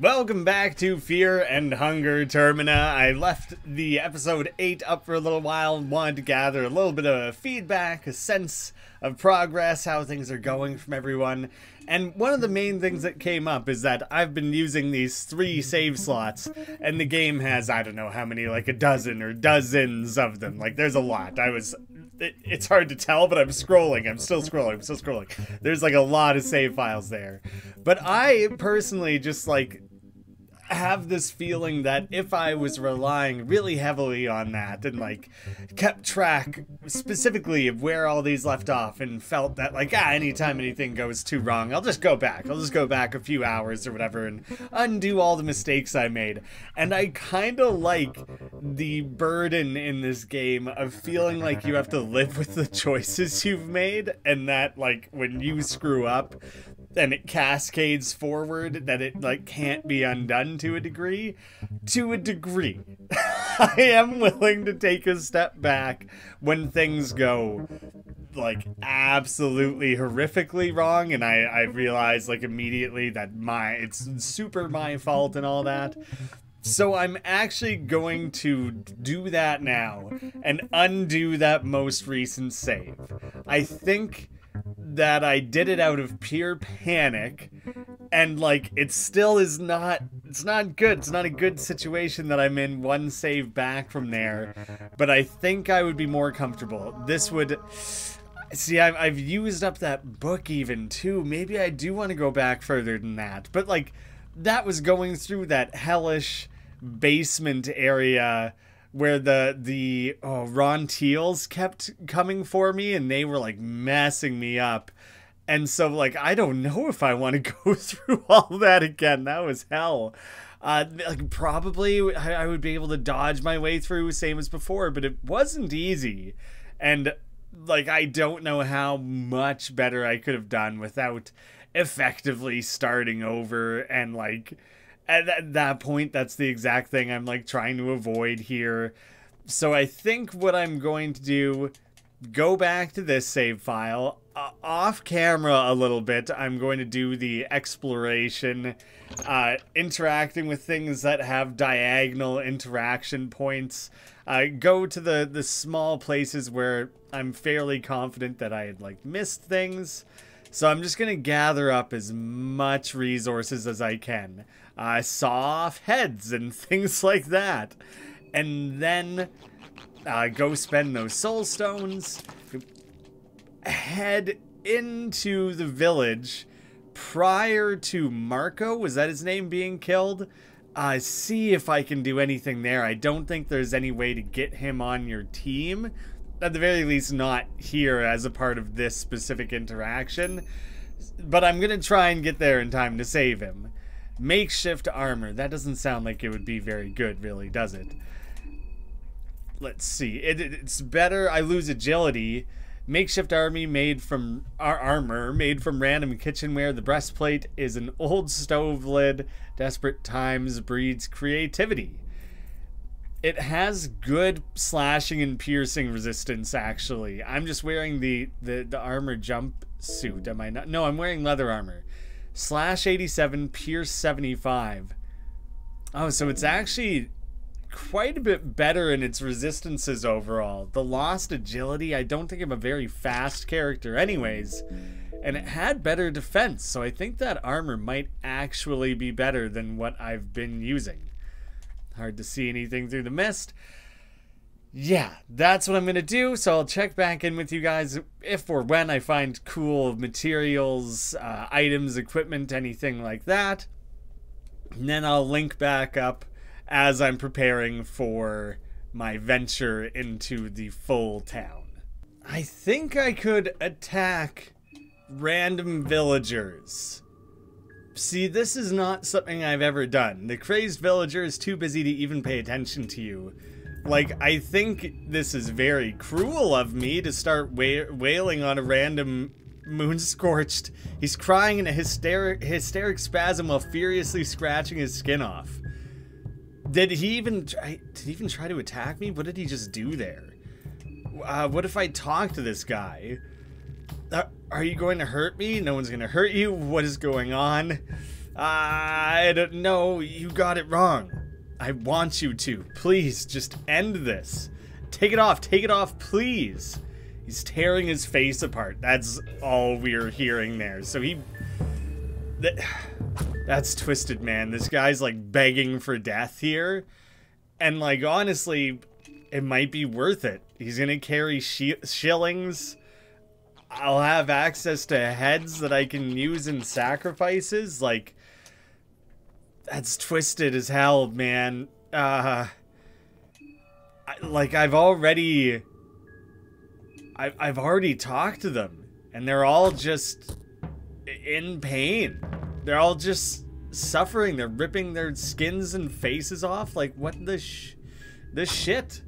Welcome back to Fear and Hunger Termina. I left the episode 8 up for a little while, wanted to gather a little bit of feedback, a sense of progress, how things are going from everyone. And one of the main things that came up is that I've been using these 3 save slots, and the game has, I don't know how many, like a dozen or dozens of them. Like, there's a lot. It's hard to tell, but I'm scrolling. I'm still scrolling. There's like a lot of save files there. But I personally just like have this feeling that if I was relying really heavily on that and like kept track specifically of where all these left off and felt that like anytime anything goes too wrong, I'll just go back a few hours or whatever and undo all the mistakes I made. And I kind of like the burden in this game of feeling like you have to live with the choices you've made, and that like when you screw up and it cascades forward, that it like can't be undone to a degree. I am willing to take a step back when things go like absolutely horrifically wrong, and I realize like immediately that it's super my fault and all that. So I'm actually going to do that now and undo that most recent save. I think that I did it out of pure panic, and like it still is not, it's not good. It's not a good situation that I'm in one save back from there, but I think I would be more comfortable. This would, see, I've used up that book even too. Maybe I do want to go back further than that, but like that was going through that hellish basement area where the Ron Teals kept coming for me, and they were like messing me up. And so like I don't know if I want to go through all that again. That was hell. Like probably I would be able to dodge my way through same as before, but it wasn't easy. And like I don't know how much better I could have done without effectively starting over. And like at that point, that's the exact thing I'm like trying to avoid here. So I think what I'm going to do, go back to this save file, off camera a little bit. I'm going to do the exploration, interacting with things that have diagonal interaction points. Go to the small places where I'm fairly confident that I had like missed things. So I'm just going to gather up as much resources as I can. Saw off heads and things like that. And then go spend those soul stones. Head into the village prior to Marco, was that his name, being killed? See if I can do anything there. I don't think there's any way to get him on your team. At the very least, not here as a part of this specific interaction. But I'm going to try and get there in time to save him. Makeshift armor. That doesn't sound like it would be very good, really, does it? Let's see. It's better. I lose agility. Makeshift army made from armor made from random kitchenware. The breastplate is an old stove lid. Desperate times breeds creativity. It has good slashing and piercing resistance, actually. I'm just wearing the armor jump suit, am I not? No, I'm wearing leather armor. Slash 87, pierce 75. Oh, so it's actually quite a bit better in its resistances overall. The lost agility, I don't think I'm a very fast character anyways. And it had better defense, so I think that armor might actually be better than what I've been using. Hard to see anything through the mist. Yeah, that's what I'm going to do. So I'll check back in with you guys if or when I find cool materials, items, equipment, anything like that. And then I'll link back up as I'm preparing for my venture into the full town. I think I could attack random villagers. See, this is not something I've ever done. The crazed villager is too busy to even pay attention to you. Like, I think this is very cruel of me to start wailing on a random moon-scorched. He's crying in a hysteric spasm while furiously scratching his skin off. Did he even try to attack me? What did he just do there? What if I talk to this guy? Are you going to hurt me? No one's going to hurt you. What is going on? I don't know. You got it wrong. I want you to. Please, just end this. Take it off, please. He's tearing his face apart. That's all we're hearing there. So that's twisted, man. This guy's like begging for death here. And like, honestly, it might be worth it. He's gonna carry shillings. I'll have access to heads that I can use in sacrifices. Like, that's twisted as hell, man. I've already talked to them, and they're all just in pain. They're all just suffering. They're ripping their skins and faces off. Like, what the shit?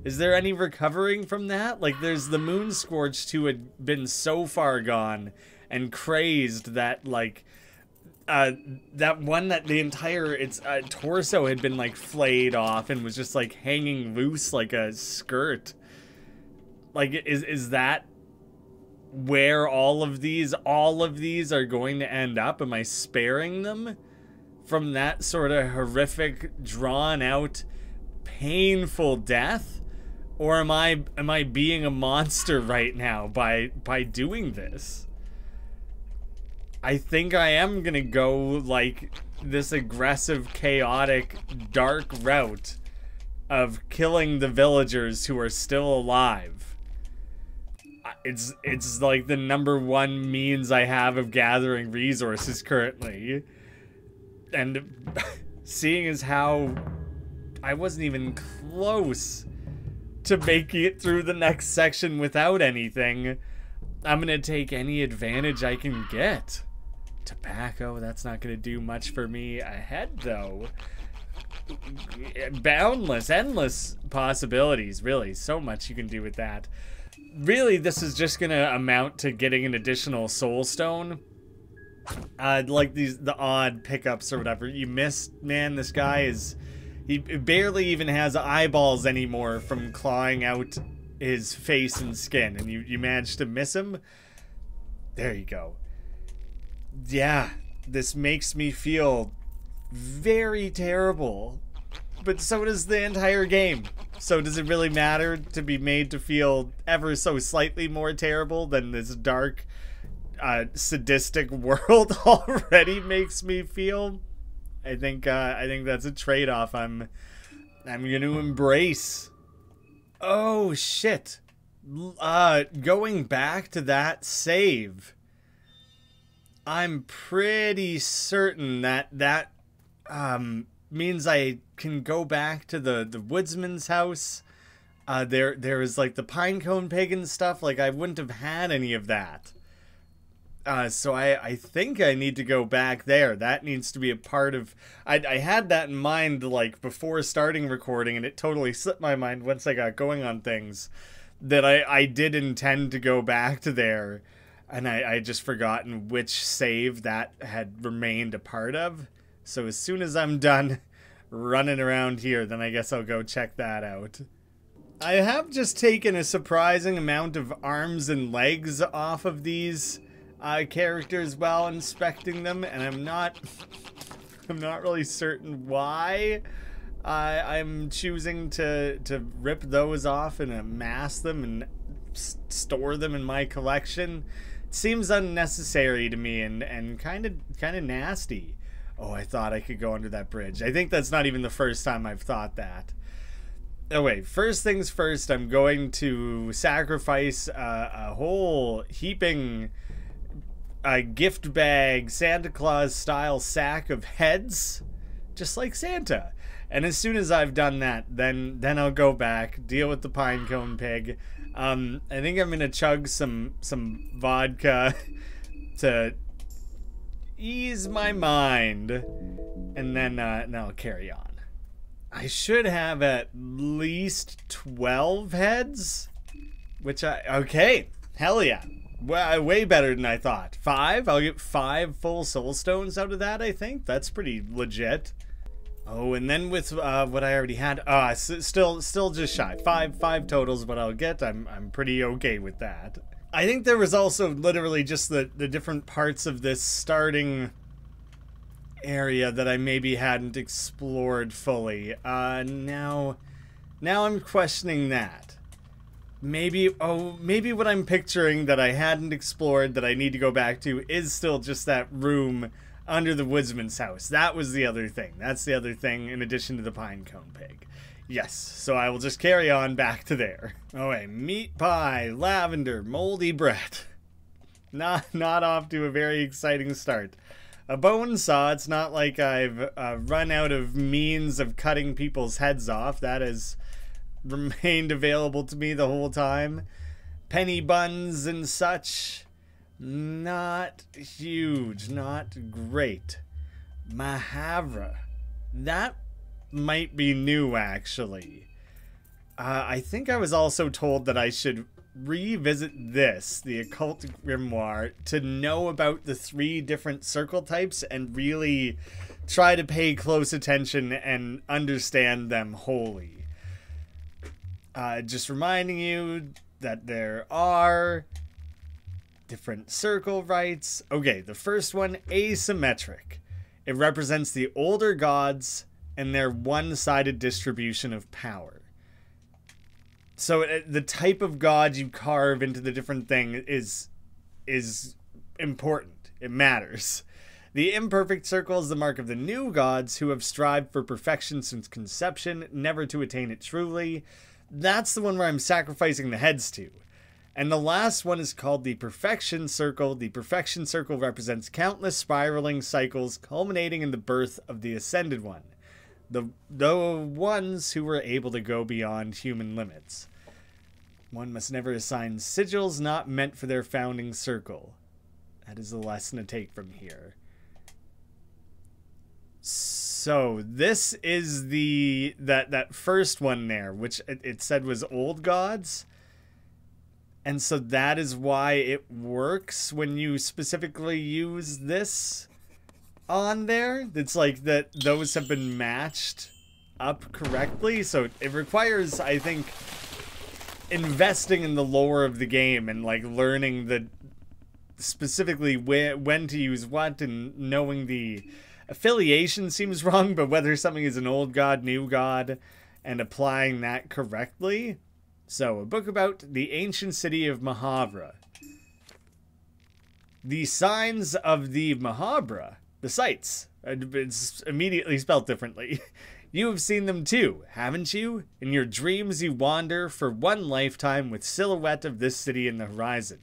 Is there any recovering from that? Like, there's the Moon Scorched who had been so far gone and crazed that, like, that one that the entire torso had been like flayed off and was just like hanging loose like a skirt. Like, is that where all of these are going to end up? Am I sparing them from that sort of horrific, drawn out, painful death? Or am I being a monster right now by doing this? I think I am gonna go like this aggressive, chaotic, dark route of killing the villagers who are still alive. It's like the #1 means I have of gathering resources currently. And seeing as how I wasn't even close to making it through the next section without anything, I'm gonna take any advantage I can get. Tobacco, that's not gonna do much for me ahead though. Boundless, endless possibilities, really. So much you can do with that. Really, this is just gonna amount to getting an additional soul stone. Like the odd pickups or whatever. You missed, man, this guy is... He barely even has eyeballs anymore from clawing out his face and skin, and you managed to miss him? There you go. Yeah, this makes me feel very terrible. But so does the entire game. So does it really matter to be made to feel ever so slightly more terrible than this dark, sadistic world already makes me feel? I think that's a trade-off I'm gonna embrace. Oh shit. Going back to that save, I'm pretty certain that means I can go back to the woodsman's house. There is like the pinecone pig and stuff. Like, I wouldn't have had any of that. So I think I need to go back there. That needs to be a part of... I had that in mind, like, before starting recording, and it totally slipped my mind once I got going on things, that I did intend to go back to there, and I just forgotten which save that had remained a part of. So as soon as I'm done running around here, then I guess I'll go check that out. I have just taken a surprising amount of arms and legs off of these characters while inspecting them, and I'm not really certain why I'm choosing to rip those off and amass them and store them in my collection. It seems unnecessary to me and kind of nasty. Oh, I thought I could go under that bridge. I think that's not even the first time I've thought that. Oh wait, first things first, I'm going to sacrifice a whole heaping gift bag, Santa Claus style sack of heads, just like Santa. And as soon as I've done that, then I'll go back, deal with the pinecone pig. I think I'm gonna chug some vodka to ease my mind, and then I'll carry on. I should have at least 12 heads, which okay, hell yeah. Well, way better than I thought. 5? I'll get 5 full soul stones out of that, I think. That's pretty legit. Oh, and then with what I already had, still just shy. 5 total is what I'll get. I'm pretty okay with that. I think there was also literally just the different parts of this starting area that I maybe hadn't explored fully. Now I'm questioning that. Maybe what I'm picturing that I hadn't explored that I need to go back to is still just that room under the woodsman's house. That was the other thing. That's the other thing in addition to the pinecone pig. Yes, so I will just carry on back to there. Oh, wait, meat pie, lavender, moldy bread. Not off to a very exciting start. A bone saw, it's not like I've run out of means of cutting people's heads off. That has remained available to me the whole time. Penny buns and such. Not huge, not great. Mahavra. That might be new, actually. I think I was also told that I should revisit this, the Occult Grimoire, to know about the 3 different circle types and really try to pay close attention and understand them wholly. Just reminding you that there are different circle rites. Okay, the first one, asymmetric. It represents the older gods and their one-sided distribution of power. So the type of god you carve into the different thing is important. It matters. The imperfect circle is the mark of the new gods who have strived for perfection since conception, never to attain it truly. That's the one where I'm sacrificing the heads to. And the last one is called the Perfection Circle. The Perfection Circle represents countless spiraling cycles culminating in the birth of the Ascended One. The ones who were able to go beyond human limits. One must never assign sigils not meant for their founding circle. That is a lesson to take from here. So this is that first one there, which it said was old gods. And so that is why it works when you specifically use this on there. It's like that those have been matched up correctly. So it requires, I think, investing in the lore of the game and like learning the specifically when to use what, and knowing the affiliation seems wrong, but whether something is an old god, new god, and applying that correctly. So, a book about the ancient city of Mahavra. The signs of the Mahavra, the sights, it's immediately spelled differently. You have seen them too, haven't you? In your dreams you wander for one lifetime with silhouette of this city in the horizon.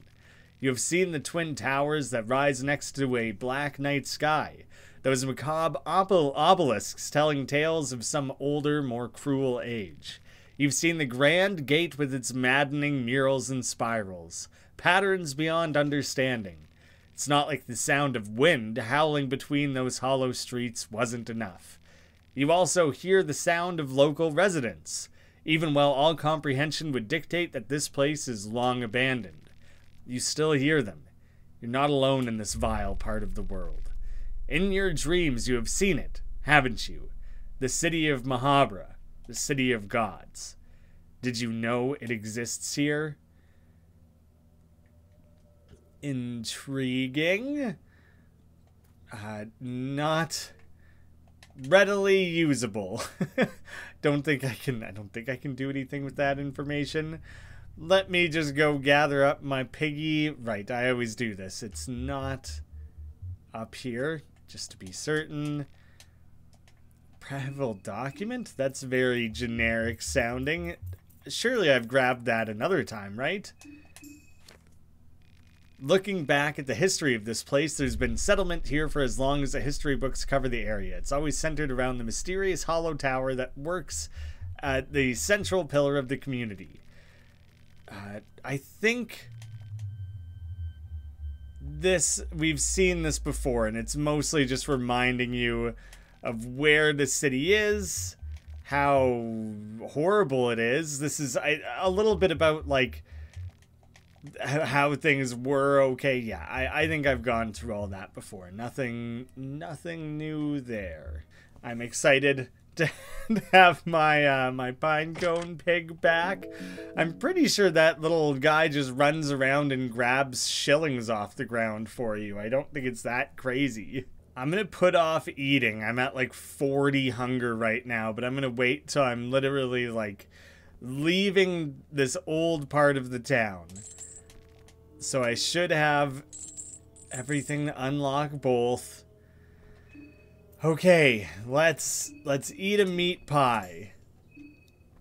You have seen the twin towers that rise next to a black night sky. Those macabre obelisks telling tales of some older, more cruel age. You've seen the grand gate with its maddening murals and spirals. Patterns beyond understanding. It's not like the sound of wind howling between those hollow streets wasn't enough. You also hear the sound of local residents, even while all comprehension would dictate that this place is long abandoned. You still hear them. You're not alone in this vile part of the world. In your dreams you have seen it, haven't you? The city of Mahavra, the city of gods. Did you know it exists here? Intriguing. Not readily usable. I don't think I can do anything with that information. Let me just go gather up my piggy. Right, I always do this. It's not up here, just to be certain. Prehevil document? That's very generic sounding. Surely I've grabbed that another time, right? Looking back at the history of this place, there's been settlement here for as long as the history books cover the area. It's always centered around the mysterious hollow tower that works at the central pillar of the community. I think we've seen this before, and it's mostly just reminding you of where the city is, how horrible it is. This is a little bit about, like, how things were. Okay, yeah, I think I've gone through all that before. Nothing new there. I'm excited to have my my pinecone pig back. I'm pretty sure that little guy just runs around and grabs shillings off the ground for you. I don't think it's that crazy. I'm going to put off eating. I'm at like 40 hunger right now, but I'm going to wait till I'm literally like leaving this old part of the town. So I should have everything to unlock both. Okay, let's eat a meat pie.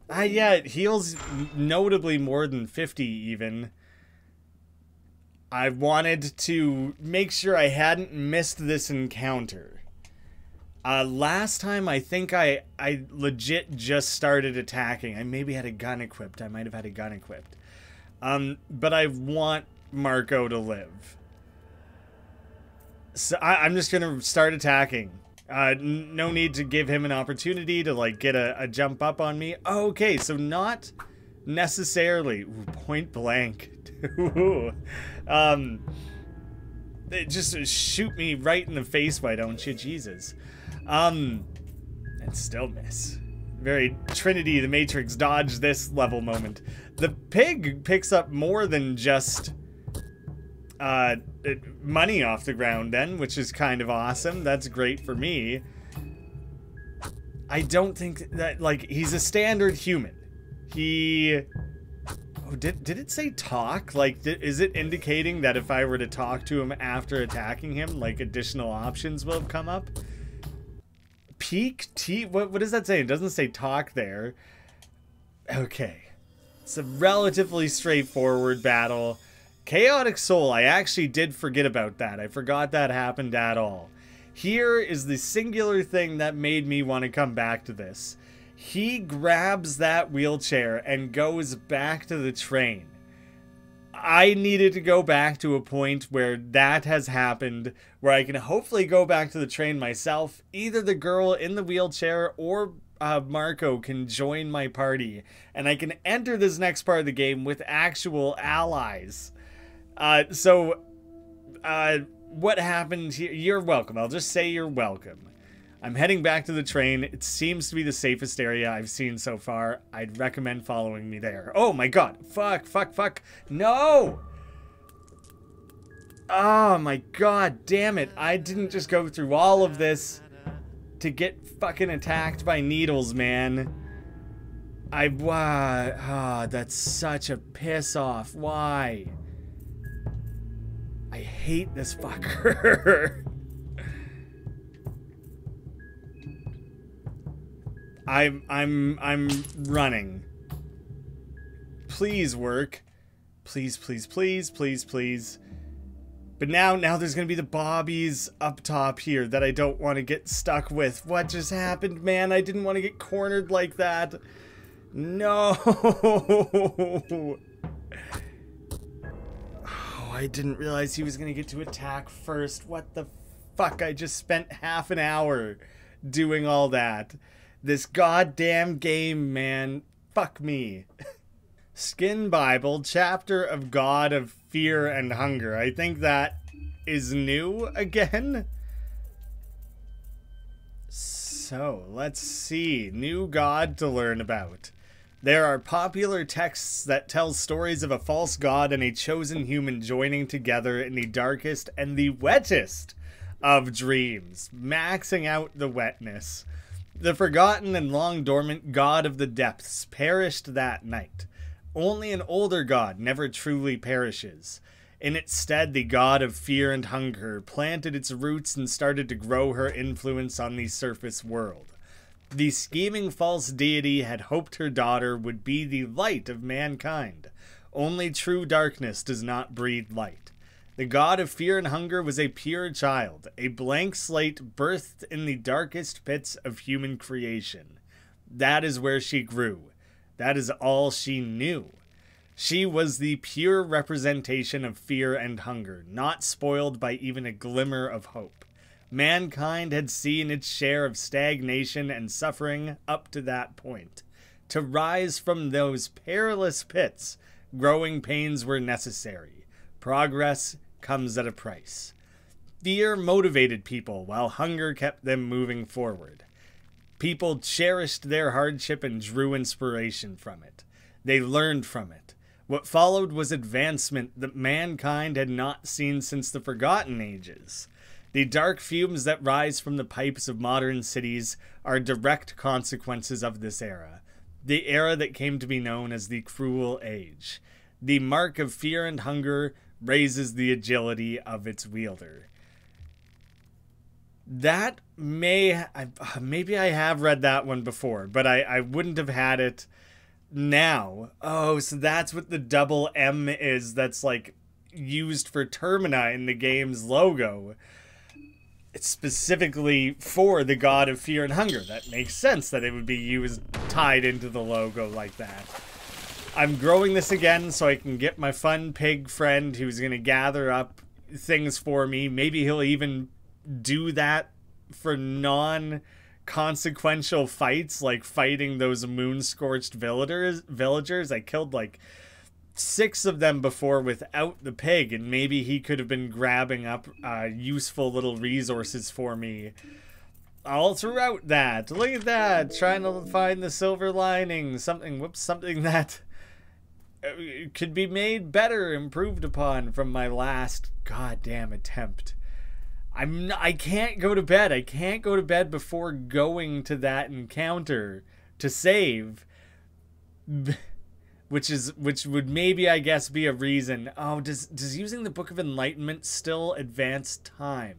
Yeah, it heals notably more than 50 even. I wanted to make sure I hadn't missed this encounter. Last time I think I legit just started attacking. I maybe had a gun equipped. I might have had a gun equipped. But I want Marco to live. So I'm just gonna start attacking. No need to give him an opportunity to like get a jump up on me. Okay, so not necessarily. Ooh, point blank. Just shoot me right in the face, why don't you? Jesus. And still miss. Very Trinity the Matrix dodge this level moment. The pig picks up more than just money off the ground then, which is kind of awesome. That's great for me. I don't think that, like, he's a standard human. He... Oh, did it say talk? Like, is it indicating that if I were to talk to him after attacking him, like, additional options will have come up? Peak T... What does that say? It doesn't say talk there. Okay. It's a relatively straightforward battle. Chaotic Soul, I actually did forget about that. I forgot that happened at all. Here is the singular thing that made me want to come back to this. He grabs that wheelchair and goes back to the train. I needed to go back to a point where that has happened, where I can hopefully go back to the train myself. Either the girl in the wheelchair or Marco can join my party, and I can enter this next part of the game with actual allies. What happened here? You're welcome. I'll just say you're welcome. I'm heading back to the train. It seems to be the safest area I've seen so far. I'd recommend following me there. Oh my god. Fuck, fuck, fuck. No! Oh my god, damn it. I didn't just go through all of this to get fucking attacked by needles, man. That's such a piss off. Why? I hate this fucker. I'm running. Please work. Please, please, please, please, please. But now there's gonna be the bobbies up top here that I don't want to get stuck with. What just happened, man? I didn't want to get cornered like that. No. Oh, I didn't realize he was gonna get to attack first. What the fuck? I just spent half an hour doing all that. This goddamn game, man. Fuck me. Skin Bible, Chapter of God of Fear and Hunger. I think that is new again. So, let's see. New god to learn about. There are popular texts that tell stories of a false god and a chosen human joining together in the darkest and the wettest of dreams, maxing out the wetness. The forgotten and long dormant god of the depths perished that night. Only an older god never truly perishes. In its stead, the god of fear and hunger planted its roots and started to grow her influence on the surface world. The scheming false deity had hoped her daughter would be the light of mankind. Only true darkness does not breed light. The god of fear and hunger was a pure child, a blank slate birthed in the darkest pits of human creation. That is where she grew. That is all she knew. She was the pure representation of fear and hunger, not spoiled by even a glimmer of hope. Mankind had seen its share of stagnation and suffering up to that point. To rise from those perilous pits, growing pains were necessary. Progress comes at a price. Fear motivated people, while hunger kept them moving forward. People cherished their hardship and drew inspiration from it. They learned from it. What followed was advancement that mankind had not seen since the Forgotten Ages. The dark fumes that rise from the pipes of modern cities are direct consequences of this era. The era that came to be known as the Cruel Age. The mark of fear and hunger raises the agility of its wielder. That maybe I have read that one before, but I wouldn't have had it now. Oh, so that's what the double M is that's like used for Termina in the game's logo. It's specifically for the god of fear and hunger. That makes sense that it would be used tied into the logo like that. I'm growing this again so I can get my fun pig friend who's going to gather up things for me. Maybe he'll even do that for non-consequential fights, like fighting those moon-scorched villagers. I killed like 6 of them before without the pig, and maybe he could have been grabbing up useful little resources for me all throughout that. Look at that, trying to find the silver lining, something that could be made better, improved upon from my last goddamn attempt. I can't go to bed. I can't go to bed before going to that encounter to save. Which would maybe, I guess, be a reason. Oh, does using the Book of Enlightenment still advance time?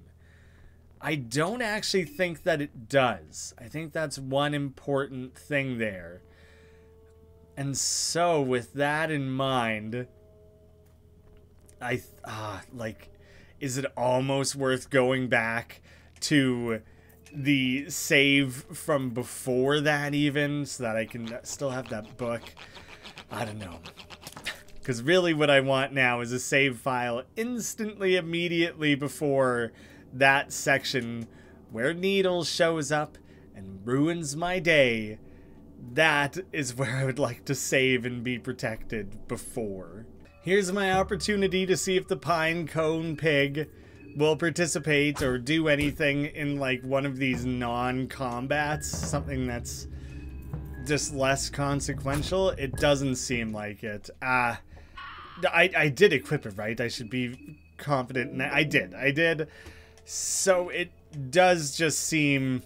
I don't actually think that it does. I think that's one important thing there. And so, with that in mind, is it almost worth going back to the save from before that even, so that I can still have that book? I don't know. Because really what I want now is a save file instantly, immediately before that section where Needle shows up and ruins my day. That is where I would like to save and be protected before. Here's my opportunity to see if the Pine Cone Pig will participate or do anything in like one of these non-combats. Something that's just less consequential. It doesn't seem like it. I did equip it, right? I should be confident in that. I did. So it does just seem...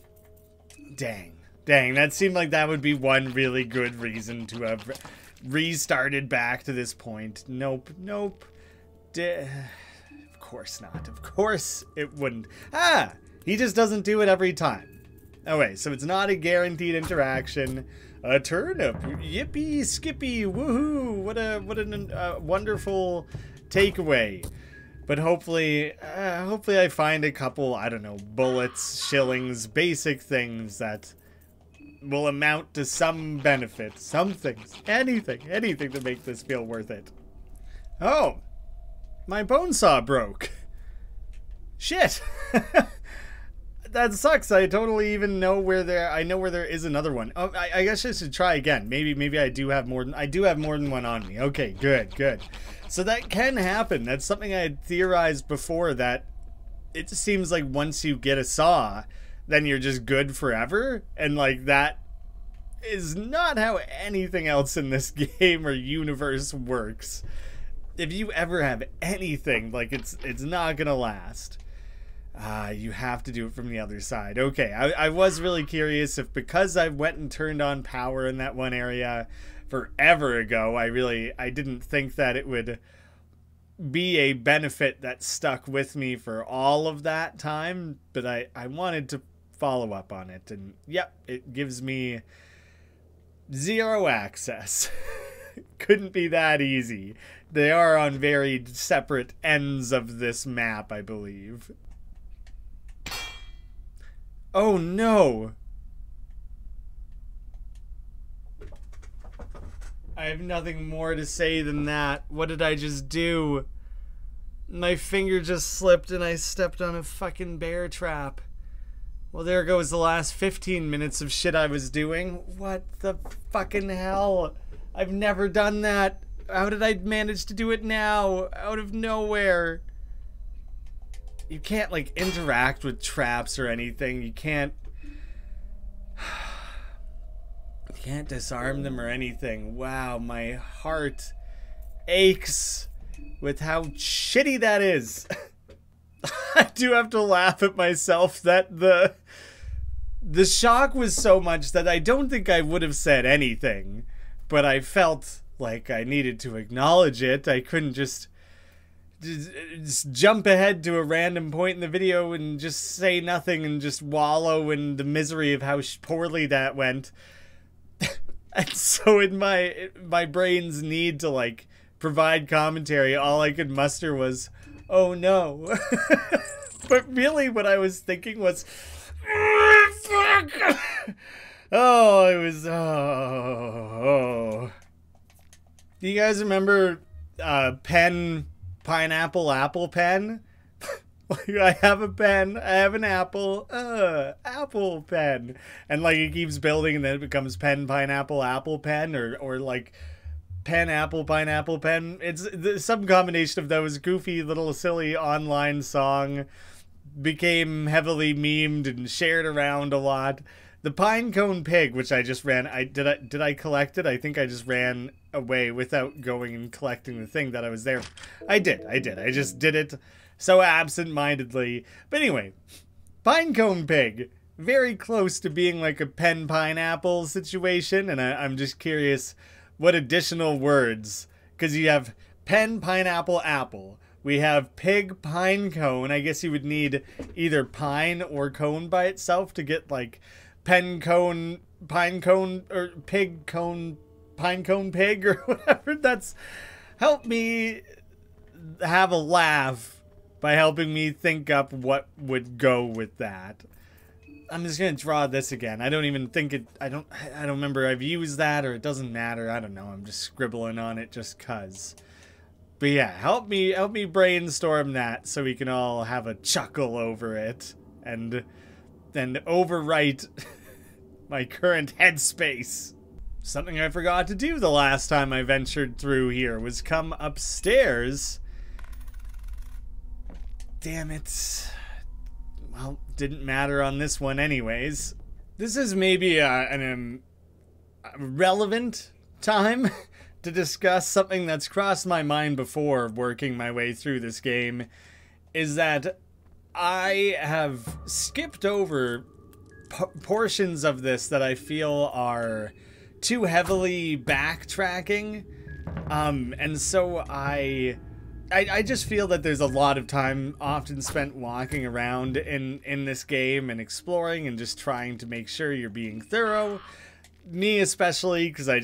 Dang, that seemed like that would be one really good reason to have restarted back to this point. Nope. Of course not. Of course it wouldn't. He just doesn't do it every time. Oh wait, so it's not a guaranteed interaction. A turnip, yippee, skippy, woohoo! What a wonderful takeaway. But hopefully I find a couple, I don't know, bullets, shillings, basic things that will amount to some benefit. Some things, anything to make this feel worth it. Oh, my bone saw broke. Shit. That sucks. I totally even know where there. I know where there is another one. Oh, I guess I should try again. Maybe I do have more than. I do have more than one on me. Okay, good. So that can happen. That's something I had theorized before. That it seems like once you get a saw, then you're just good forever, and like that is not how anything else in this game or universe works. If you ever have anything, like it's not gonna last. You have to do it from the other side. Okay, I was really curious if because I went and turned on power in that one area forever ago, I didn't think that it would be a benefit that stuck with me for all of that time, but I wanted to follow up on it, and yep, it gives me 0 access. Couldn't be that easy. They are on very separate ends of this map, I believe. Oh no! I have nothing more to say than that. What did I just do? My finger just slipped and I stepped on a fucking bear trap. Well, there goes the last 15 minutes of shit I was doing. What the fucking hell? I've never done that. How did I manage to do it now? Out of nowhere. You can't, like, interact with traps or anything. You can't disarm them or anything. Wow, my heart aches with how shitty that is. I do have to laugh at myself that the shock was so much that I don't think I would have said anything, but I felt like I needed to acknowledge it. I couldn't just jump ahead to a random point in the video and just say nothing and just wallow in the misery of how poorly that went. And so in my brain's need to like provide commentary, all I could muster was, oh no. But really what I was thinking was, fuck! Oh, it was, oh. Do you guys remember pen, pineapple, apple pen? Like, I have a pen, I have an apple, apple pen. And like it keeps building and then it becomes pen, pineapple, apple pen, or like pen, apple, pineapple, pen. It's some combination of those. Goofy little silly online song became heavily memed and shared around a lot. The Pinecone Pig, which I just ran, did I collect it? I think I just ran away without going and collecting the thing that I was there. I did. I just did it so absent-mindedly. But anyway, Pinecone Pig, very close to being like a pen pineapple situation, and I'm just curious what additional words, because you have pen, pineapple, apple. We have pig, pine cone. I guess you would need either pine or cone by itself to get like pen cone, pine cone, or pig cone, pine cone pig, or whatever. That's help me have a laugh by helping me think up what would go with that. I'm just gonna draw this again. I don't even think it, I don't remember I've used that, or it doesn't matter. I don't know. I'm just scribbling on it just cuz. But yeah, help me brainstorm that so we can all have a chuckle over it and then overwrite my current headspace. Something I forgot to do the last time I ventured through here was come upstairs. Damn it. Well, didn't matter on this one anyways. This is maybe an relevant time to discuss something that's crossed my mind before working my way through this game, is that I have skipped over portions of this that I feel are too heavily backtracking, and so I just feel that there's a lot of time often spent walking around in this game and exploring and just trying to make sure you're being thorough. Me especially, because I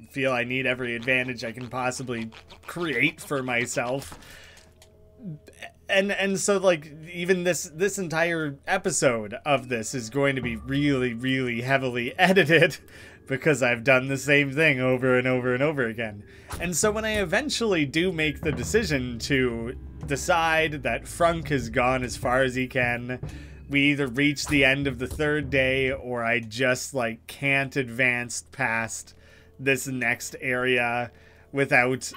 feel I need every advantage I can possibly create for myself. And so like even this entire episode of this is going to be really, really heavily edited because I've done the same thing over and over and over again. And so when I eventually do make the decision to decide that Frunk has gone as far as he can, we either reach the end of the third day or I just like can't advance past this next area without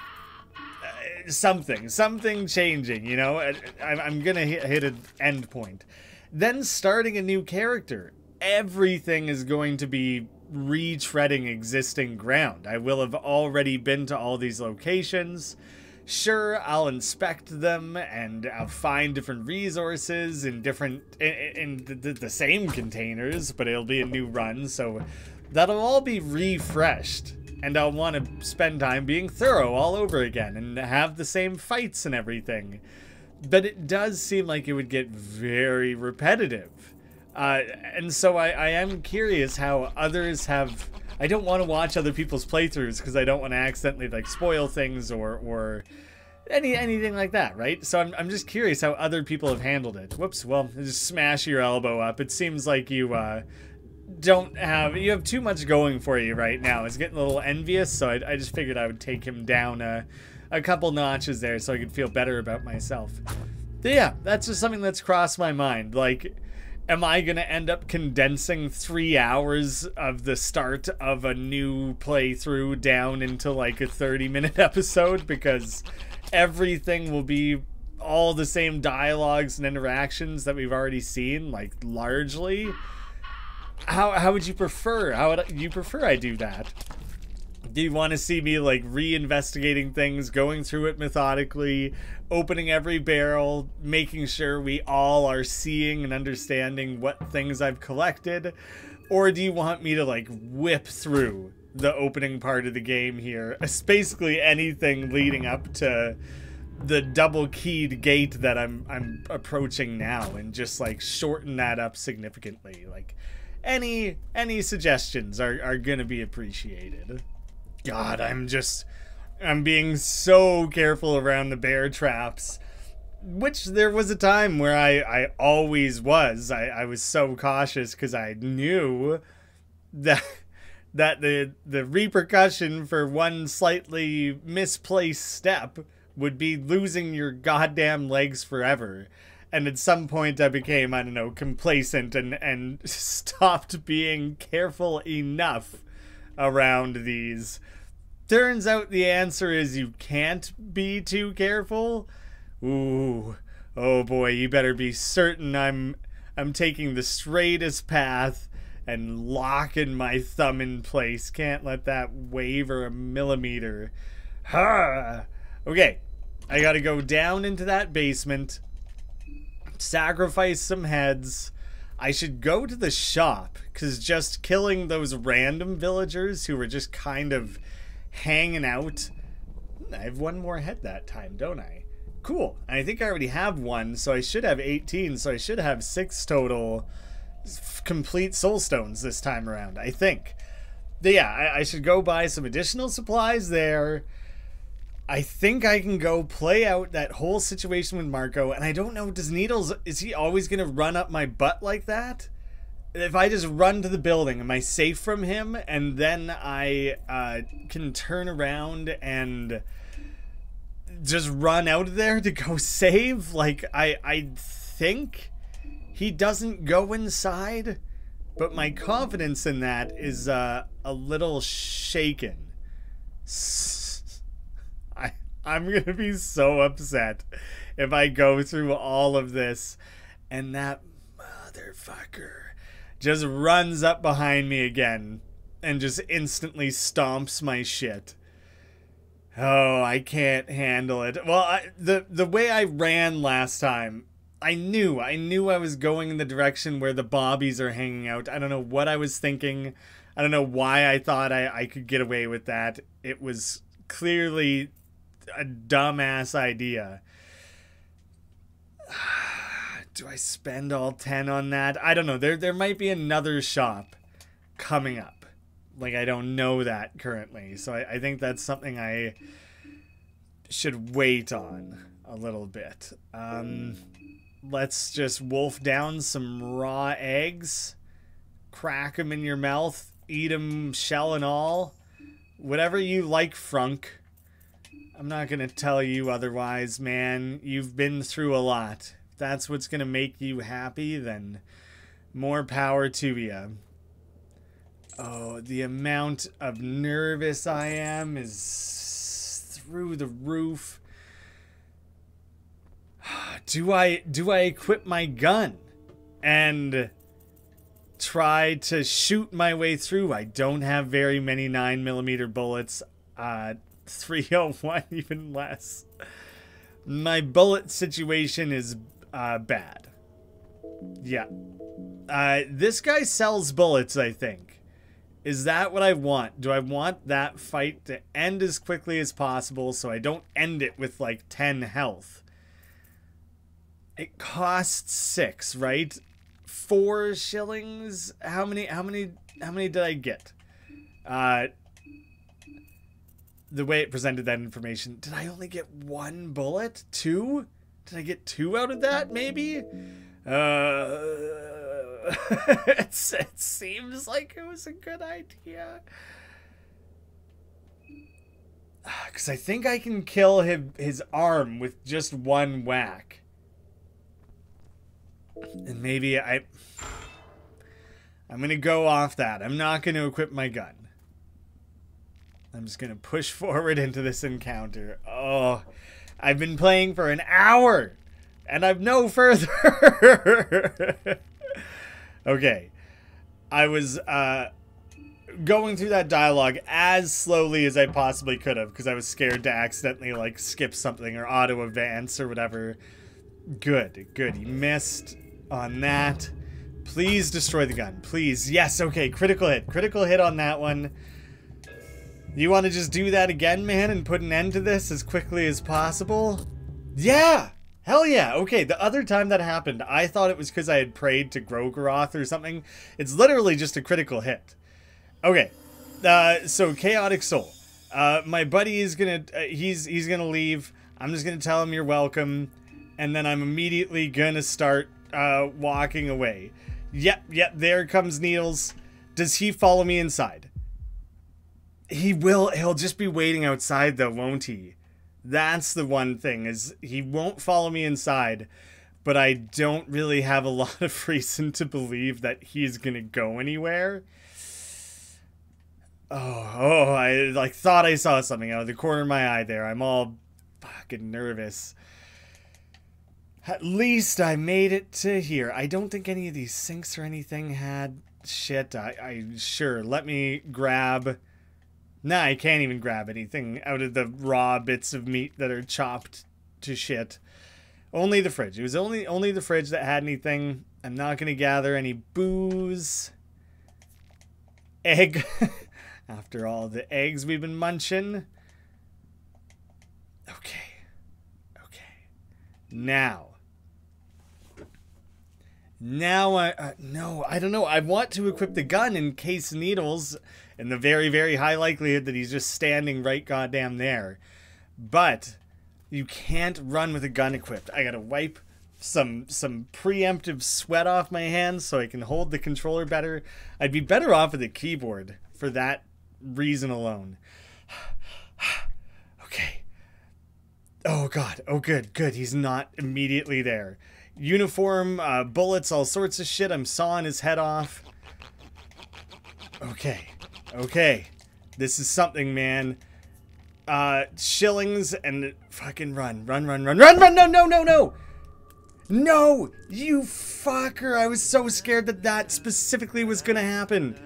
something changing, you know? I'm gonna hit an end point. Then starting a new character, everything is going to be retreading existing ground. I will have already been to all these locations. Sure, I'll inspect them and I'll find different resources in the same containers, but it'll be a new run, so that'll all be refreshed. And I'll want to spend time being thorough all over again and have the same fights and everything. But it does seem like it would get very repetitive. And so I am curious how others have... I don't want to watch other people's playthroughs because I don't want to accidentally like spoil things or anything like that, right? So I'm just curious how other people have handled it. Whoops, well, just smash your elbow up. It seems like you you have too much going for you right now. It's getting a little envious, so I just figured I would take him down a couple notches there so I could feel better about myself. But yeah, that's just something that's crossed my mind. Like, am I gonna end up condensing 3 hours of the start of a new playthrough down into like a 30-minute episode because everything will be all the same dialogues and interactions that we've already seen, like largely? How would you prefer? How would you prefer I do that? Do you want to see me like reinvestigating things, going through it methodically, opening every barrel, making sure we all are seeing and understanding what things I've collected? Or do you want me to like whip through the opening part of the game here? It's basically anything leading up to the double keyed gate that I'm approaching now, and just like shorten that up significantly. Like any suggestions are gonna be appreciated. God, I'm being so careful around the bear traps, which there was a time where I always was. I was so cautious because I knew that the repercussion for one slightly misplaced step would be losing your goddamn legs forever. And at some point I became, I don't know, complacent and stopped being careful enough around these. Turns out the answer is you can't be too careful. Ooh, oh boy, you better be certain I'm taking the straightest path and locking my thumb in place. Can't let that waver a millimeter. Ha! Okay, I gotta go down into that basement, sacrifice some heads. I should go to the shop, because just killing those random villagers who were just kind of hanging out. I have one more head that time, don't I? Cool. And I think I already have one, so I should have 18, so I should have 6 total complete soul stones this time around, I think. But yeah, I should go buy some additional supplies there. I think I can go play out that whole situation with Marco, and I don't know, does Needles, is he always going to run up my butt like that? If I just run to the building, am I safe from him? And then I can turn around and just run out of there to go save? Like, I think he doesn't go inside, but my confidence in that is a little shaken. I'm gonna be so upset if I go through all of this and that motherfucker just runs up behind me again and just instantly stomps my shit. Oh, I can't handle it. Well, the way I ran last time, I knew I was going in the direction where the bobbies are hanging out. I don't know what I was thinking. I don't know why I thought I could get away with that. It was clearly a dumbass idea. Do I spend all 10 on that? I don't know. There might be another shop coming up. Like, I don't know that currently. So I think that's something I should wait on a little bit. Let's just wolf down some raw eggs. Crack them in your mouth. Eat them shell and all. Whatever you like, Frunk. I'm not going to tell you otherwise, man. You've been through a lot. If that's what's going to make you happy, then more power to you. Oh, the amount of nervous I am is through the roof. Do I equip my gun and try to shoot my way through? I don't have very many 9mm bullets. 301 even less. My bullet situation is bad. Yeah. This guy sells bullets, I think. Is that what I want? Do I want that fight to end as quickly as possible so I don't end it with like 10 health? It costs 6, right? 4 shillings? How many did I get? The way it presented that information, did I only get 1 bullet? 2? Did I get 2 out of that, maybe? It seems like it was a good idea. Because I think I can kill his arm with just 1 whack. And maybe I'm going to go off that. I'm not going to equip my gun. I'm just going to push forward into this encounter. Oh, I've been playing for an hour, and I'm no further. Okay. I was going through that dialogue as slowly as I possibly could have, because I was scared to accidentally, like, skip something or auto-advance or whatever. Good, good. He missed on that. Please destroy the gun. Please. Yes, okay. Critical hit. Critical hit on that one. You want to just do that again, man, and put an end to this as quickly as possible? Yeah! Hell yeah! Okay, the other time that happened, I thought it was because I had prayed to Grogoroth or something. It's literally just a critical hit. Okay, so Chaotic Soul. My buddy is gonna, he's gonna leave. I'm just gonna tell him you're welcome, and then I'm immediately gonna start walking away. Yep, there comes Needles. Does he follow me inside? He will. He'll just be waiting outside though, won't he? That's the one thing, is he won't follow me inside, but I don't really have a lot of reason to believe that he's gonna go anywhere. Oh, I like thought I saw something out of the corner of my eye there. I'm all fucking nervous. At least I made it to here. I don't think any of these sinks or anything had shit. Sure, let me grab... Nah, I can't even grab anything out of the raw bits of meat that are chopped to shit. Only the fridge. It was only the fridge that had anything. I'm not going to gather any booze. Egg. After all the eggs we've been munching. Okay. Okay. Now, no, I don't know. I want to equip the gun in case Needles... And the very, very high likelihood that he's just standing right goddamn there. But you can't run with a gun equipped. I gotta wipe some preemptive sweat off my hands so I can hold the controller better. I'd be better off with a keyboard for that reason alone. Okay. Oh god. Oh good. He's not immediately there. Uniform, bullets, all sorts of shit. I'm sawing his head off. Okay, this is something, man. Shillings and fucking run, no! No, you fucker, I was so scared that specifically was gonna happen.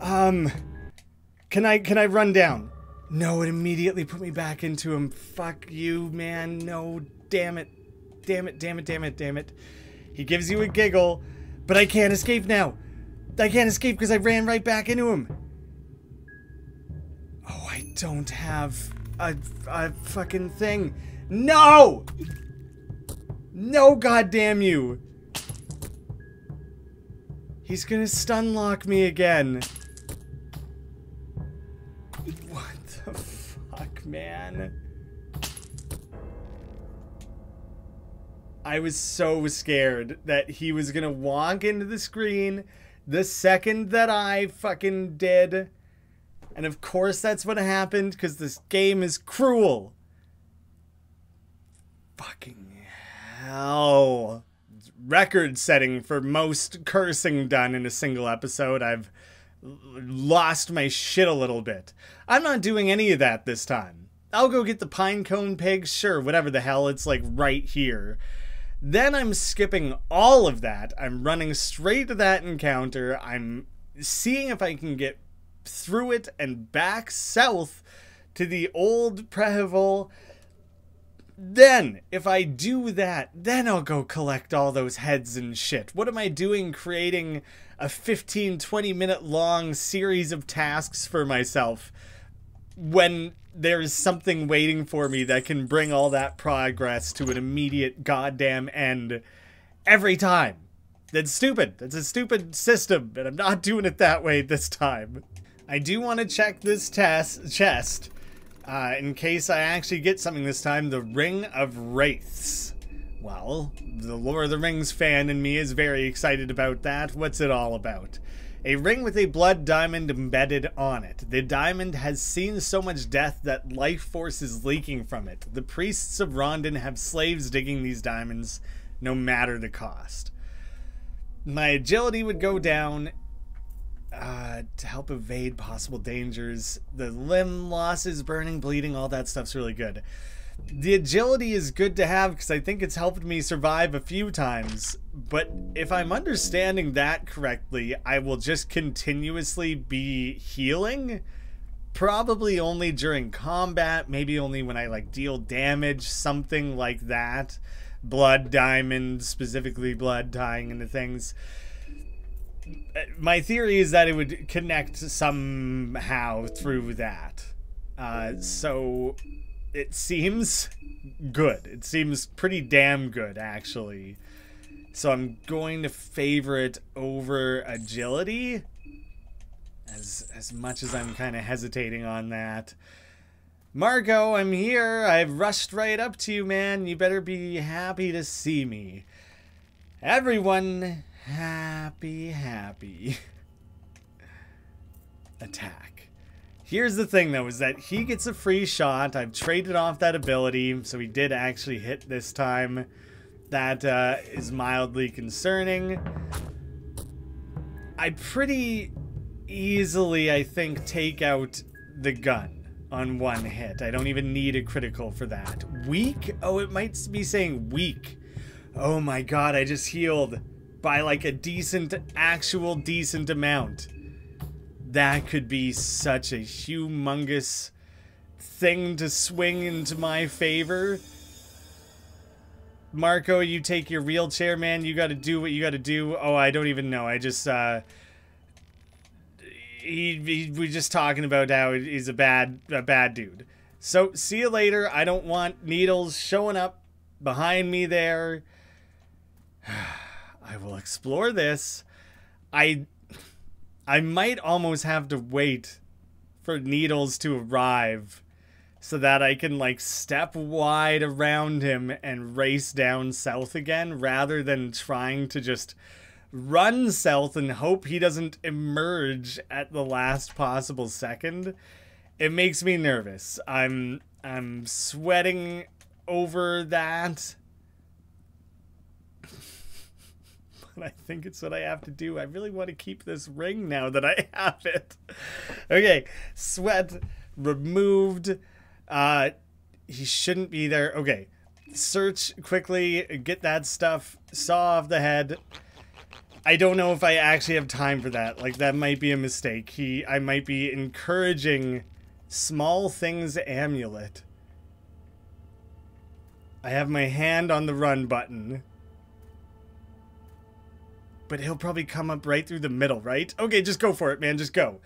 Can I run down? No, it immediately put me back into him. Fuck you, man, no, damn it. He gives you a giggle, but I can't escape now. I can't escape because I ran right back into him. Oh, I don't have a fucking thing. No! No, goddamn you. He's gonna stun lock me again. What the fuck, man? I was so scared that he was gonna walk into the screen the second that I fucking did. And of course that's what happened, because this game is cruel. Fucking hell. Record setting for most cursing done in a single episode. I've lost my shit a little bit. I'm not doing any of that this time. I'll go get the pinecone pigs, sure, whatever the hell, it's like right here. Then I'm skipping all of that. I'm running straight to that encounter. I'm seeing if I can get through it and back south to the old Prehevil. Then, if I do that, then I'll go collect all those heads and shit. What am I doing creating a 15-20 minute long series of tasks for myself when there's something waiting for me that can bring all that progress to an immediate goddamn end every time? That's stupid. That's a stupid system, and I'm not doing it that way this time. I do want to check this chest in case I actually get something this time. The Ring of Wraiths. Well, the Lord of the Rings fan in me is very excited about that. What's it all about? A ring with a blood diamond embedded on it. The diamond has seen so much death that life force is leaking from it. The priests of Rondon have slaves digging these diamonds, no matter the cost. My agility would go down to help evade possible dangers. The limb losses, burning, bleeding, all that stuff's really good. The agility is good to have because I think it's helped me survive a few times. But if I'm understanding that correctly, I will just continuously be healing. Probably only during combat, maybe only when I like deal damage, something like that. Blood diamond, specifically blood tying into things. My theory is that it would connect somehow through that. So it seems good. It seems pretty damn good, actually. So I'm going to favor it over agility. As much as I'm kind of hesitating on that. Marco, I'm here. I've rushed right up to you, man. You better be happy to see me. Everyone, happy. Attack. Here's the thing, though, is that he gets a free shot. I've traded off that ability, so he did actually hit this time. That is mildly concerning. I pretty easily, I think, take out the gun on one hit. I don't even need a critical for that. Weak? Oh, it might be saying weak. Oh my god, I just healed by like a decent amount. That could be such a humongous thing to swing into my favor. Marco, you take your wheelchair, man. You gotta do what you gotta do. Oh, I don't even know. I just, we're just talking about how he's a bad dude. So, see you later. I don't want needles showing up behind me there. I will explore this. I might almost have to wait for needles to arrive so that I can, like, step wide around him and race down south again, rather than trying to just run south and hope he doesn't emerge at the last possible second. It makes me nervous. I'm sweating over that. But I think it's what I have to do. I really want to keep this ring now that I have it. Okay, sweat removed. He shouldn't be there. Okay, search quickly, get that stuff, saw off the head. I don't know if I actually have time for that. Like, that might be a mistake. I might be encouraging small things amulet. I have my hand on the run button. But he'll probably come up right through the middle, right? Okay, just go for it, man. Just go.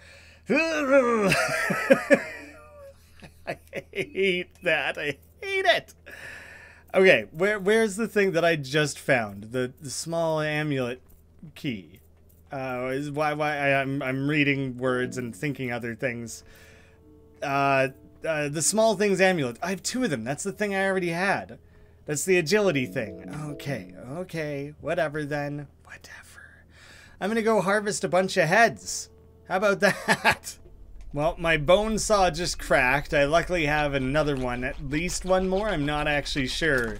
I hate that. I hate it. Okay, where's the thing that I just found? The small amulet key. Is why I'm reading words and thinking other things. The small things amulet. I have 2 of them. That's the thing I already had. That's the agility thing. Okay, whatever then. Whatever. I'm gonna go harvest a bunch of heads. How about that? Well, my bone saw just cracked. I luckily have another one, at least one more. I'm not actually sure.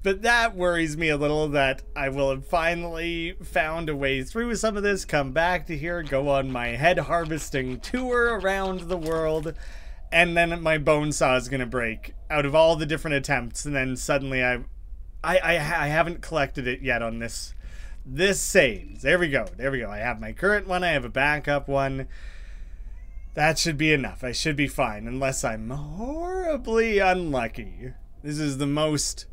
But that worries me a little, that I will have finally found a way through some of this, come back to here, go on my head harvesting tour around the world, and then my bone saw is gonna break out of all the different attempts, and then suddenly I haven't collected it yet on this saves. There we go. I have my current one, I have a backup one. That should be enough. I should be fine, unless I'm horribly unlucky. This is the most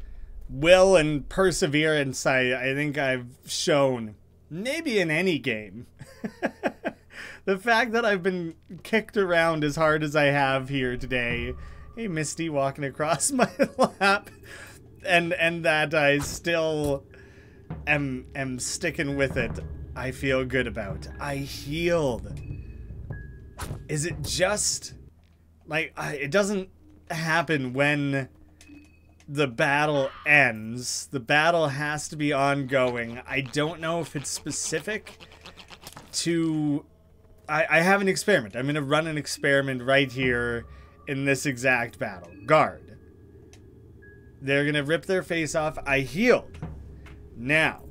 will and perseverance I think I've shown, maybe in any game. The fact that I've been kicked around as hard as I have here today. Hey, Misty walking across my lap. And that I still am sticking with it, I feel good about. I healed. Is it just like it doesn't happen when the battle ends? The battle has to be ongoing. I don't know if it's specific to... I have an experiment. I'm gonna run an experiment right here in this exact battle. Guard. They're gonna rip their face off. I healed. Now,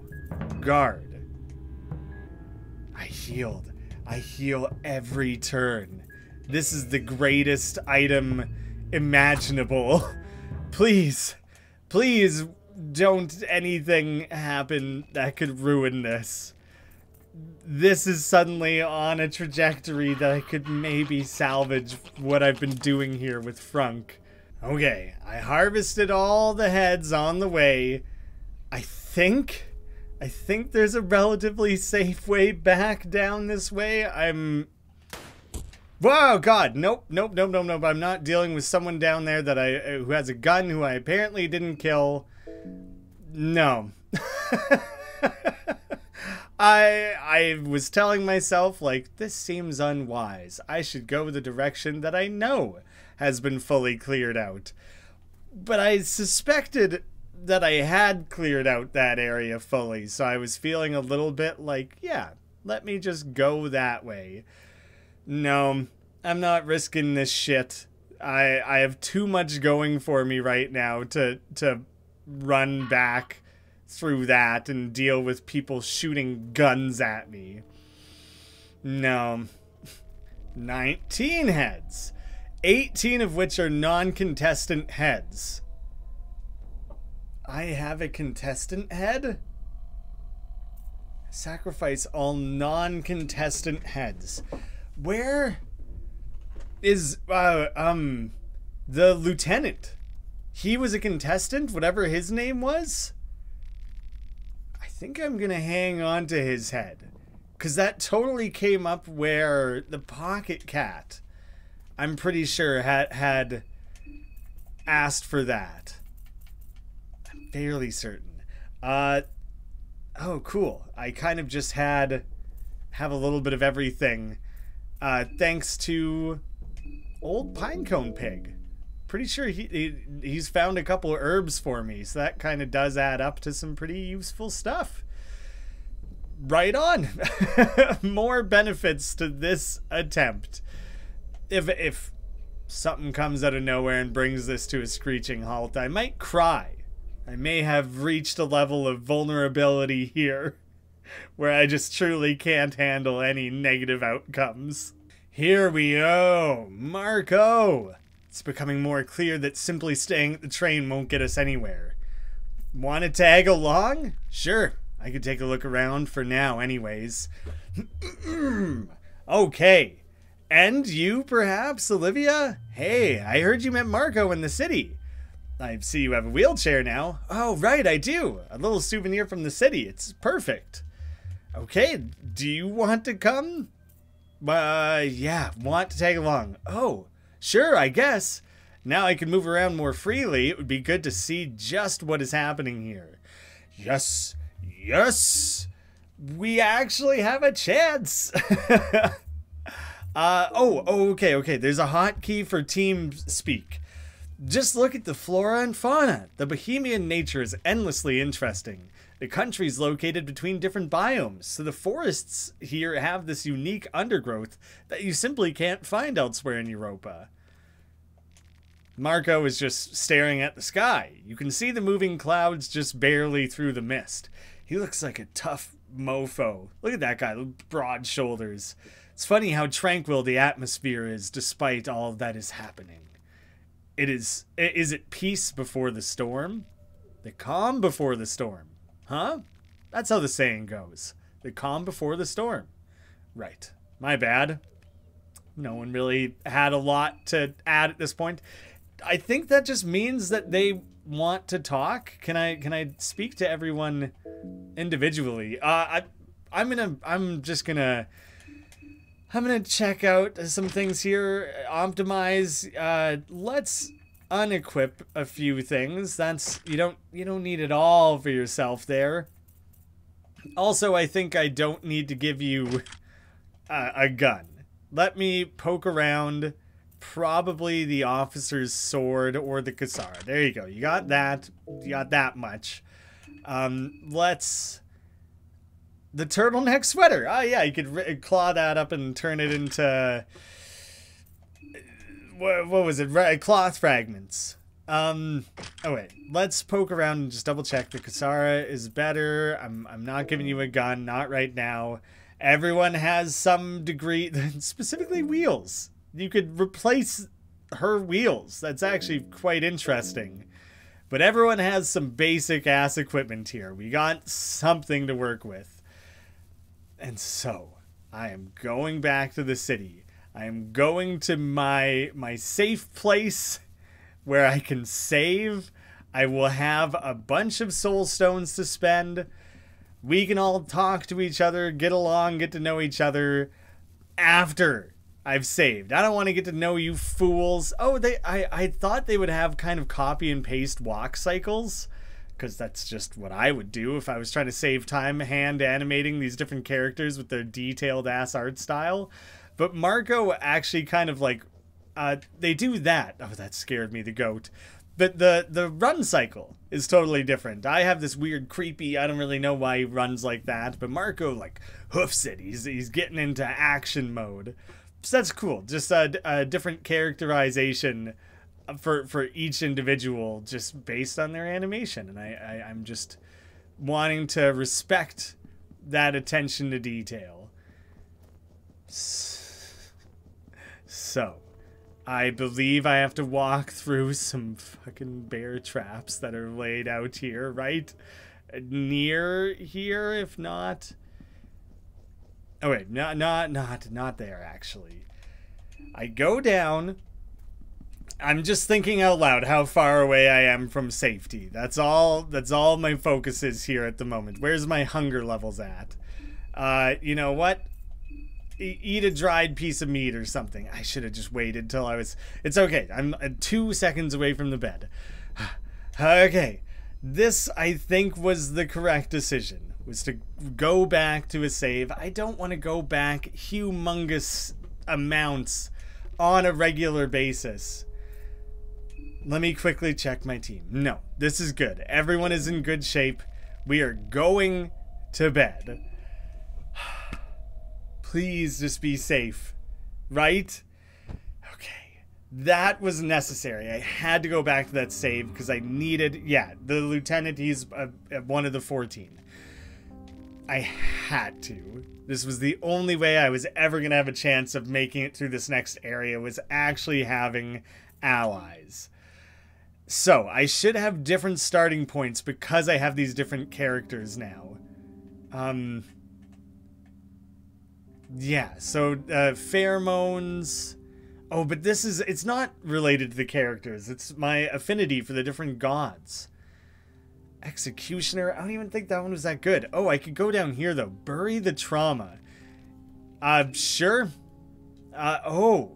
guard. I healed. I heal every turn. This is the greatest item imaginable. Please, please don't anything happen that could ruin this. This is suddenly on a trajectory that I could maybe salvage what I've been doing here with Frunk. Okay, I harvested all the heads on the way. I think there's a relatively safe way back down this way. Whoa, God, nope. I'm not dealing with someone down there that who has a gun who I apparently didn't kill. No. I was telling myself, like, this seems unwise. I should go the direction that I know has been fully cleared out. But I suspected that I had cleared out that area fully, so I was feeling a little bit like, yeah, let me just go that way. No, I'm not risking this shit. I have too much going for me right now to run back through that and deal with people shooting guns at me. No. 19 heads. 18 of which are non-contestant heads. I have a contestant head? Sacrifice all non-contestant heads. Where is the lieutenant? He was a contestant, whatever his name was? I think I'm gonna hang on to his head, because that totally came up where the pocket cat, I'm pretty sure, had asked for that. I'm fairly certain. Oh, cool. I kind of just have a little bit of everything, thanks to old Pinecone Pig. Pretty sure he's found a couple of herbs for me, so that kind of does add up to some pretty useful stuff. Right on. More benefits to this attempt. If something comes out of nowhere and brings this to a screeching halt, I might cry. I may have reached a level of vulnerability here where I just truly can't handle any negative outcomes. Here we go, Marco. It's becoming more clear that simply staying at the train won't get us anywhere. Want to tag along? Sure, I could take a look around for now anyways. Okay. And you, perhaps, Olivia? Hey, I heard you met Marco in the city. I see you have a wheelchair now. Oh, right, I do. A little souvenir from the city. It's perfect. Okay, do you want to come? Yeah, want to tag along. Oh, sure, I guess. Now I can move around more freely. It would be good to see just what is happening here. Yes, yes. We actually have a chance. Okay. There's a hotkey for team speak. Just look at the flora and fauna. The Bohemian nature is endlessly interesting. The country's located between different biomes, so the forests here have this unique undergrowth that you simply can't find elsewhere in Europa. Marco is just staring at the sky. You can see the moving clouds just barely through the mist. He looks like a tough mofo. Look at that guy, broad shoulders. It's funny how tranquil the atmosphere is despite all that is happening. Is it peace before the storm? The calm before the storm. Huh? That's how the saying goes. The calm before the storm. Right. My bad. No one really had a lot to add at this point. I think that just means that they want to talk. Can I speak to everyone individually? I'm gonna check out some things here, optimize. Let's unequip a few things. That's you don't need it all for yourself there. Also, I think I don't need to give you a gun. Let me poke around. Probably the officer's sword or the Kasara. There you go. You got that. You got that much. Let's... The turtleneck sweater. Oh, yeah. You could claw that up and turn it into... What was it? Cloth fragments. Oh, wait. Let's poke around and just double check. The Kasara is better. I'm not giving you a gun. Not right now. Everyone has some degree... Specifically wheels. You could replace her wheels. That's actually quite interesting. But everyone has some basic ass equipment here. We got something to work with. And so, I am going back to the city. I am going to my safe place where I can save. I will have a bunch of soul stones to spend. We can all talk to each other, get along, get to know each other after I've saved. I don't want to get to know you fools. Oh, I thought they would have kind of copy and paste walk cycles, because that's just what I would do if I was trying to save time hand animating these different characters with their detailed ass art style. But Marco actually kind of like, they do that. Oh, that scared me, the goat. But the run cycle is totally different. I have this weird, creepy, I don't really know why he runs like that, but Marco, like, hoofs it. He's getting into action mode. So that's cool. Just a different characterization for each individual, just based on their animation. And I'm just wanting to respect that attention to detail. So, I believe I have to walk through some fucking bear traps that are laid out here, right? Near here, if not. Oh wait, not there actually. I go down. I'm just thinking out loud how far away I am from safety. That's all my focus is here at the moment. Where's my hunger levels at? You know what? Eat a dried piece of meat or something. I should have just waited till I was... It's okay. I'm 2 seconds away from the bed. Okay. This, I think, was the correct decision. Was to go back to a save. I don't want to go back humongous amounts on a regular basis. Let me quickly check my team. No, this is good. Everyone is in good shape. We are going to bed. Please just be safe, right? Okay, that was necessary. I had to go back to that save because I needed, yeah, the lieutenant, he's one of the 14. I had to. This was the only way I was ever going to have a chance of making it through this next area, was actually having allies. So, I should have different starting points because I have these different characters now. Yeah, so pheromones. Oh, but this is, it's not related to the characters. It's my affinity for the different gods. Executioner. I don't even think that one was that good. Oh, I could go down here though. Bury the trauma. Sure. Oh.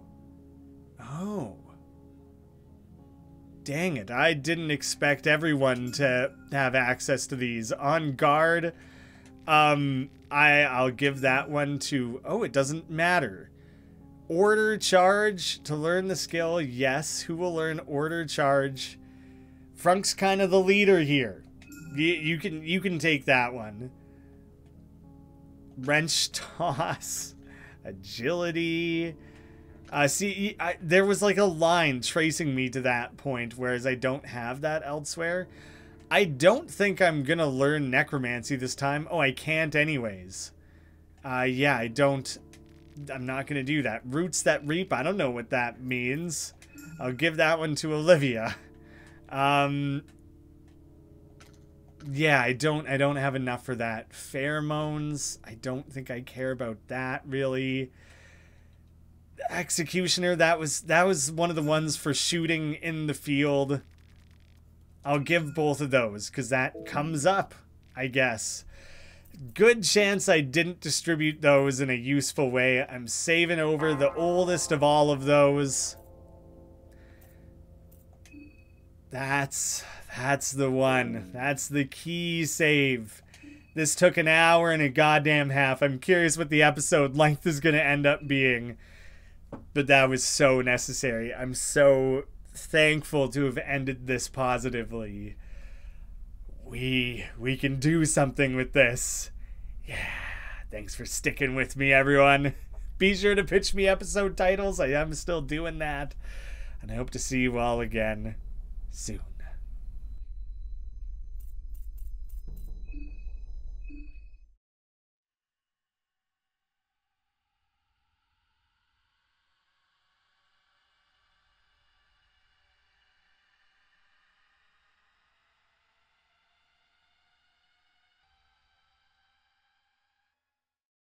Dang it. I didn't expect everyone to have access to these. On guard. I'll give that one to... Oh, it doesn't matter. Order charge to learn the skill. Yes, who will learn order charge? Frunk's kind of the leader here. You can take that one. Wrench toss. Agility. See, there was like a line tracing me to that point, whereas I don't have that elsewhere. I don't think I'm gonna learn necromancy this time. Oh, I can't anyways. Yeah, I'm not gonna do that. Roots that reap, I don't know what that means. I'll give that one to Olivia. Yeah, I don't have enough for that. Pheromones, I don't think I care about that really. Executioner, that was one of the ones for shooting in the field. I'll give both of those, because that comes up, I guess. Good chance I didn't distribute those in a useful way. I'm saving over the oldest of all of those. That's the one. That's the key save. This took an hour and a goddamn half. I'm curious what the episode length is going to end up being. But that was so necessary. I'm so thankful to have ended this positively. We can do something with this. Yeah, thanks for sticking with me, everyone. Be sure to pitch me episode titles. I am still doing that. And I hope to see you all again soon.